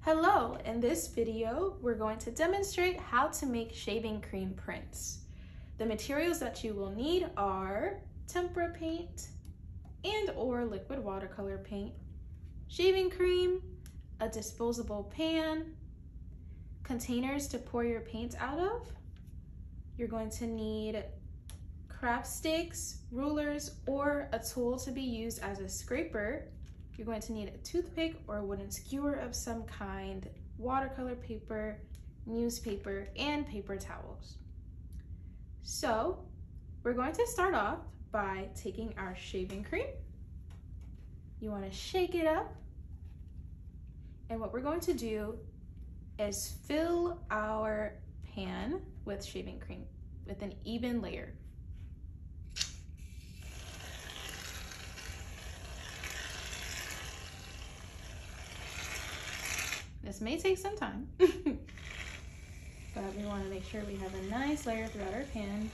Hello, in this video, we're going to demonstrate how to make shaving cream prints. The materials that you will need are tempera paint and/or liquid watercolor paint, shaving cream, a disposable pan, containers to pour your paint out of. You're going to need craft sticks, rulers, or a tool to be used as a scraper. You're going to need a toothpick or a wooden skewer of some kind, watercolor paper, newspaper, and paper towels. So we're going to start off by taking our shaving cream. You want to shake it up. And what we're going to do is fill our pan with shaving cream with an even layer. This may take some time, but we want to make sure we have a nice layer throughout our pan.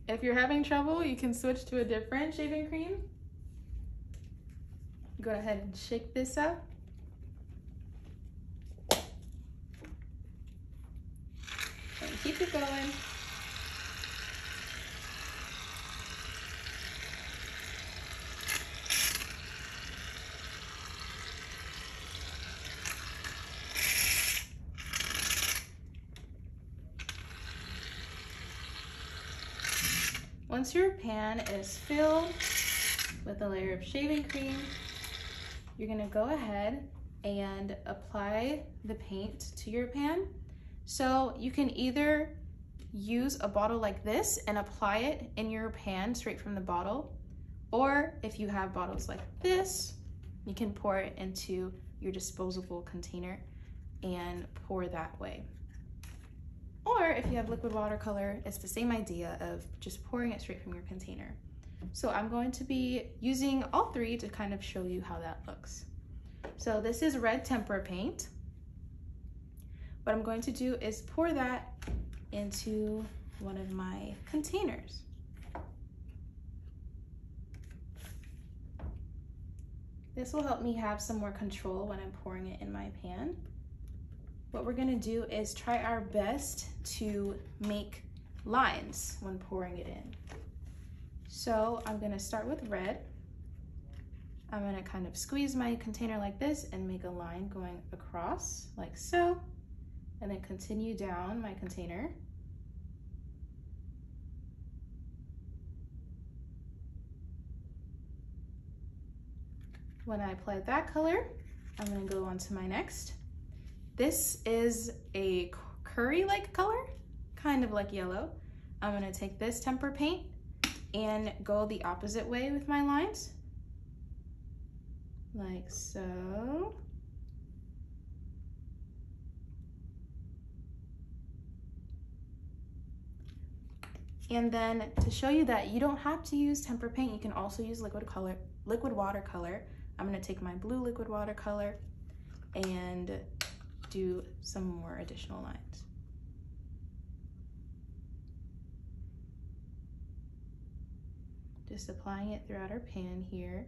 If you're having trouble, you can switch to a different shaving cream. Go ahead and shake this up. And keep it going. Once your pan is filled with a layer of shaving cream, you're gonna go ahead and apply the paint to your pan. So you can either use a bottle like this and apply it in your pan straight from the bottle, or if you have bottles like this, you can pour it into your disposable container and pour that way. Or if you have liquid watercolor, it's the same idea of just pouring it straight from your container. So I'm going to be using all three to kind of show you how that looks. So this is red tempera paint. What I'm going to do is pour that into one of my containers. This will help me have some more control when I'm pouring it in my pan. What we're gonna do is try our best to make lines when pouring it in. So I'm gonna start with red. I'm gonna kind of squeeze my container like this and make a line going across like so, and then continue down my container. When I apply that color, I'm gonna go on to my next. This is a curry-like color, kind of like yellow. I'm gonna take this tempera paint and go the opposite way with my lines, like so. And then to show you that you don't have to use tempera paint, you can also use liquid watercolor. I'm gonna take my blue liquid watercolor and do some more additional lines. Just applying it throughout our pan here.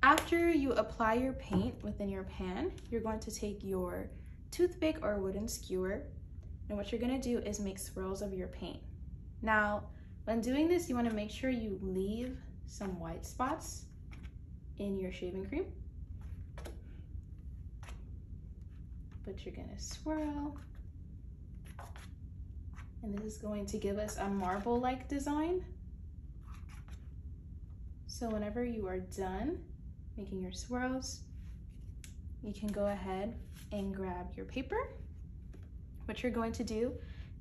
After you apply your paint within your pan, you're going to take your toothpick or wooden skewer, and what you're gonna do is make swirls of your paint. Now, when doing this, you wanna make sure you leave some white spots in your shaving cream. But you're gonna swirl. And this is going to give us a marble-like design. So whenever you are done making your swirls, you can go ahead and grab your paper. What you're going to do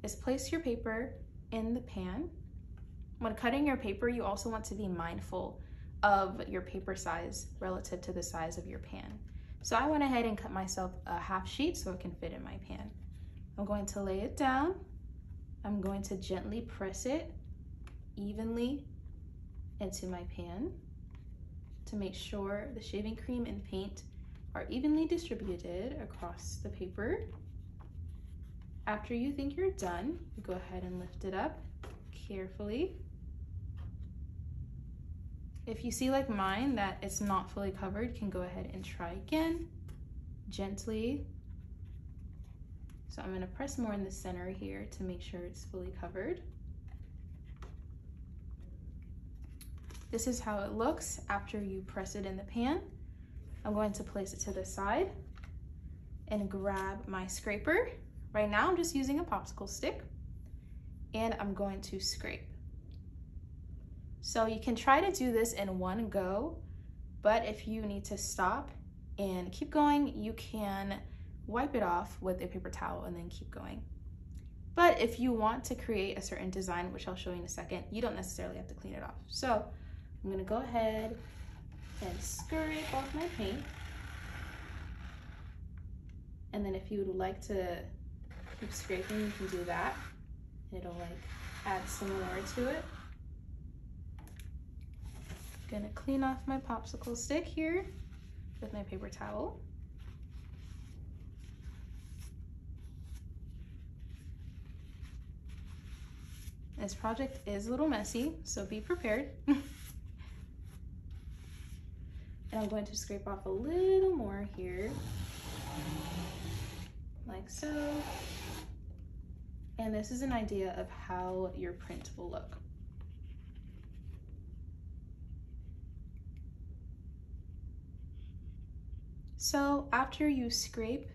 is place your paper in the pan. When cutting your paper, you also want to be mindful of your paper size relative to the size of your pan. So I went ahead and cut myself a half sheet so it can fit in my pan. I'm going to lay it down. I'm going to gently press it evenly into my pan to make sure the shaving cream and paint are evenly distributed across the paper. After you think you're done, you go ahead and lift it up carefully. If you see, like mine, that it's not fully covered, you can go ahead and try again, gently. So I'm gonna press more in the center here to make sure it's fully covered. This is how it looks after you press it in the pan. I'm going to place it to the side and grab my scraper. Right now I'm just using a popsicle stick and I'm going to scrape. So you can try to do this in one go, but if you need to stop and keep going, you can wipe it off with a paper towel and then keep going. But if you want to create a certain design, which I'll show you in a second, you don't necessarily have to clean it off. So I'm gonna go ahead and scrape off my paint. And then if you would like to keep scraping, you can do that. It'll like add some more to it. Gonna clean off my popsicle stick here with my paper towel. This project is a little messy, so be prepared. And I'm going to scrape off a little more here, like so. And this is an idea of how your print will look. So after you scrape,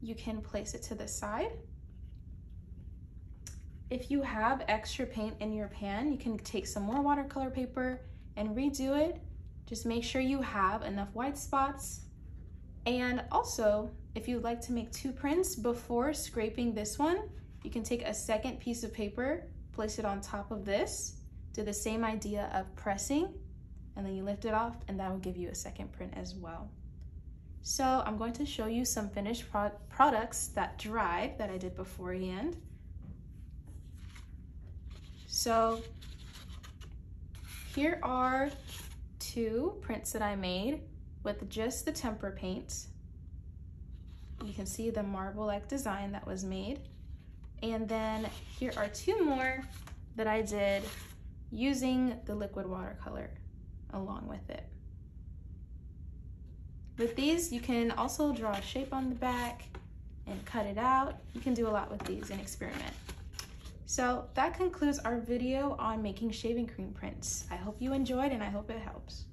you can place it to the side. If you have extra paint in your pan, you can take some more watercolor paper and redo it. Just make sure you have enough white spots. And also, if you'd like to make two prints before scraping this one, you can take a second piece of paper, place it on top of this, do the same idea of pressing, and then you lift it off, and that will give you a second print as well. So I'm going to show you some finished products that dried that I did beforehand. So here are two prints that I made with just the tempera paint. You can see the marble-like design that was made. And then here are two more that I did using the liquid watercolor along with it. With these, you can also draw a shape on the back and cut it out. You can do a lot with these and experiment. So that concludes our video on making shaving cream prints. I hope you enjoyed and I hope it helps.